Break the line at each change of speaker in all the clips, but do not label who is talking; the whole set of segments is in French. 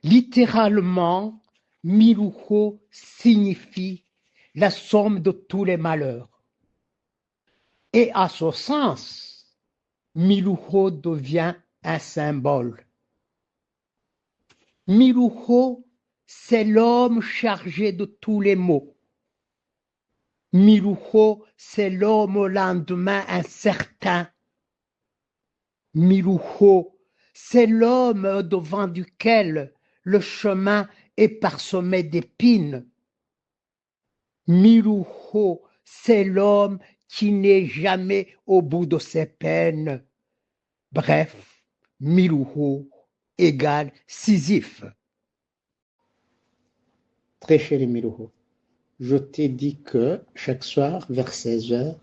Littéralement, Miluho signifie la somme de tous les malheurs. Et à ce sens, Miluho devient un symbole. Miluho, c'est l'homme chargé de tous les maux. Miluho, c'est l'homme au lendemain incertain. Miluho, c'est l'homme devant duquel le chemin est parsemé d'épines. Miluho, c'est l'homme qui n'est jamais au bout de ses peines. Bref, Miluho égale Sisyphe.
Très cher Miluho, je t'ai dit que chaque soir, vers 16 heures,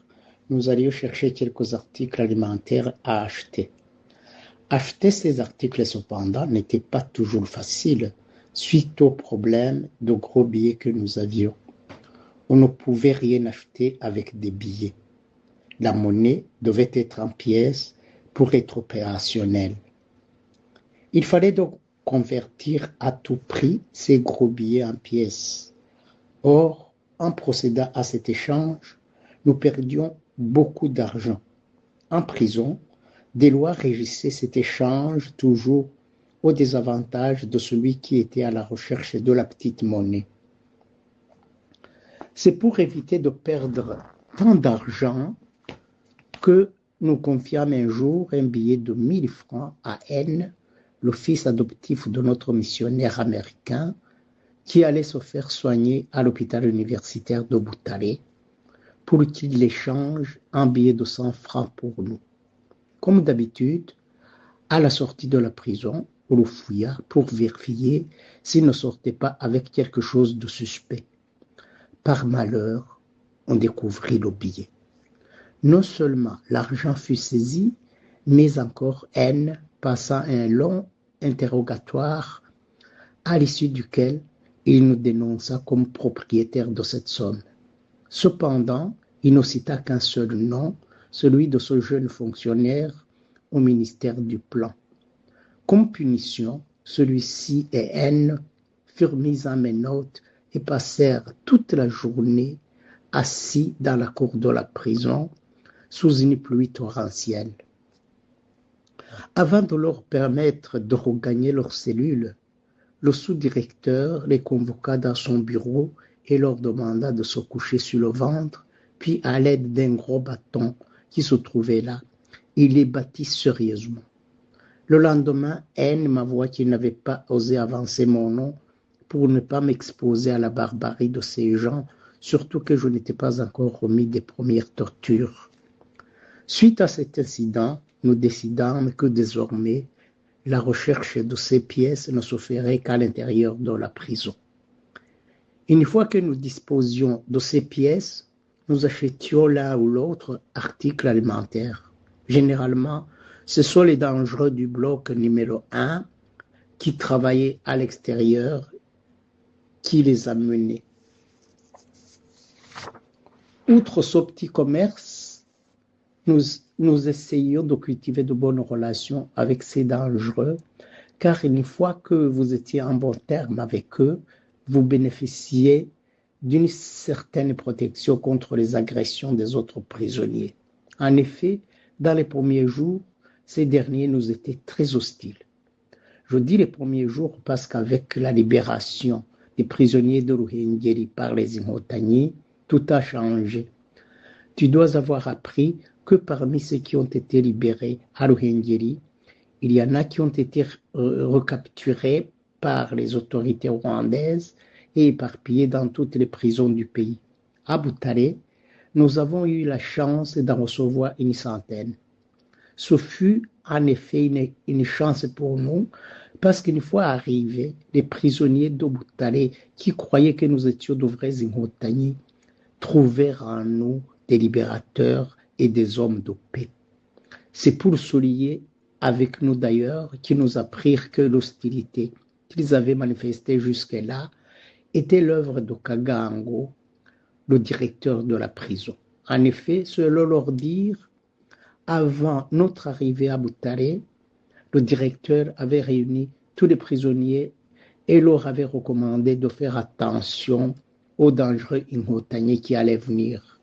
nous allions chercher quelques articles alimentaires à acheter. Acheter ces articles, cependant, n'était pas toujours facile, suite aux problèmes de gros billets que nous avions. On ne pouvait rien acheter avec des billets. La monnaie devait être en pièces pour être opérationnelle. Il fallait donc convertir à tout prix ces gros billets en pièces. Or, en procédant à cet échange, nous perdions beaucoup d'argent. En prison, des lois régissaient cet échange toujours au désavantage de celui qui était à la recherche de la petite monnaie. C'est pour éviter de perdre tant d'argent que nous confiâmes un jour un billet de 1000 francs à N, le fils adoptif de notre missionnaire américain, qui allait se faire soigner à l'hôpital universitaire de Butare, pour qu'il l'échange en billet de 100 francs pour nous. Comme d'habitude, à la sortie de la prison, on le fouilla pour vérifier s'il ne sortait pas avec quelque chose de suspect. Par malheur, on découvrit le billet. Non seulement l'argent fut saisi, mais encore N passa un long interrogatoire à l'issue duquel il nous dénonça comme propriétaire de cette somme. Cependant, il ne cita qu'un seul nom, celui de ce jeune fonctionnaire au ministère du Plan. Comme punition, celui-ci et N furent mis en menottes et passèrent toute la journée assis dans la cour de la prison sous une pluie torrentielle. Avant de leur permettre de regagner leur cellule, le sous-directeur les convoqua dans son bureau et leur demanda de se coucher sur le ventre, puis à l'aide d'un gros bâton qui se trouvait là, il les battit sérieusement. Le lendemain, N m'avoua qu'il n'avait pas osé avancer mon nom pour ne pas m'exposer à la barbarie de ces gens, surtout que je n'étais pas encore remis des premières tortures. Suite à cet incident, nous décidâmes que désormais, la recherche de ces pièces ne se ferait qu'à l'intérieur de la prison. Une fois que nous disposions de ces pièces, nous achetions l'un ou l'autre article alimentaire. Généralement, ce sont les dangereux du bloc numéro 1 qui travaillaient à l'extérieur qui les amenaient. Outre ce petit commerce, nous essayions de cultiver de bonnes relations avec ces dangereux, car une fois que vous étiez en bon terme avec eux, vous bénéficiez d'une certaine protection contre les agressions des autres prisonniers. En effet, dans les premiers jours, ces derniers nous étaient très hostiles. Je dis les premiers jours parce qu'avec la libération des prisonniers de Ruhengeri par les Inhotanyi, tout a changé. Tu dois avoir appris que parmi ceux qui ont été libérés à Ruhengeri, il y en a qui ont été recapturés par les autorités rwandaises et éparpillés dans toutes les prisons du pays. À Butare, nous avons eu la chance d'en recevoir une centaine. Ce fut en effet une chance pour nous, parce qu'une fois arrivés, les prisonniers de Butare qui croyaient que nous étions de vrais Inhotanyi trouvèrent en nous des libérateurs et des hommes de paix. C'est pour souligner avec nous d'ailleurs qu'ils nous apprirent que l'hostilité qu'ils avaient manifestée jusque-là était l'œuvre de Kagango, le directeur de la prison. En effet, selon leur dire, avant notre arrivée à Butare, le directeur avait réuni tous les prisonniers et leur avait recommandé de faire attention aux dangereux inhontaniers qui allaient venir.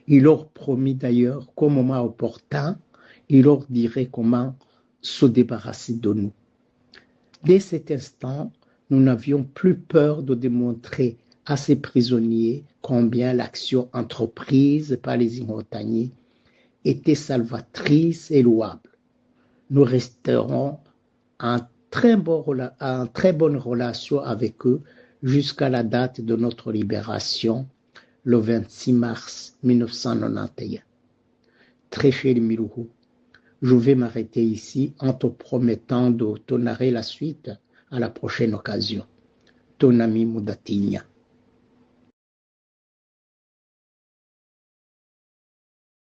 Il leur promit d'ailleurs qu'au moment opportun, il leur dirait comment se débarrasser de nous. Dès cet instant, nous n'avions plus peur de démontrer à ces prisonniers combien l'action entreprise par les inhontaniers était salvatrice et louable. Nous resterons en très bonne relation avec eux jusqu'à la date de notre libération, le 26 mars 1991. Très cher Miluhu, je vais m'arrêter ici en te promettant de te narrer la suite à la prochaine occasion. Ton ami Mudatinya.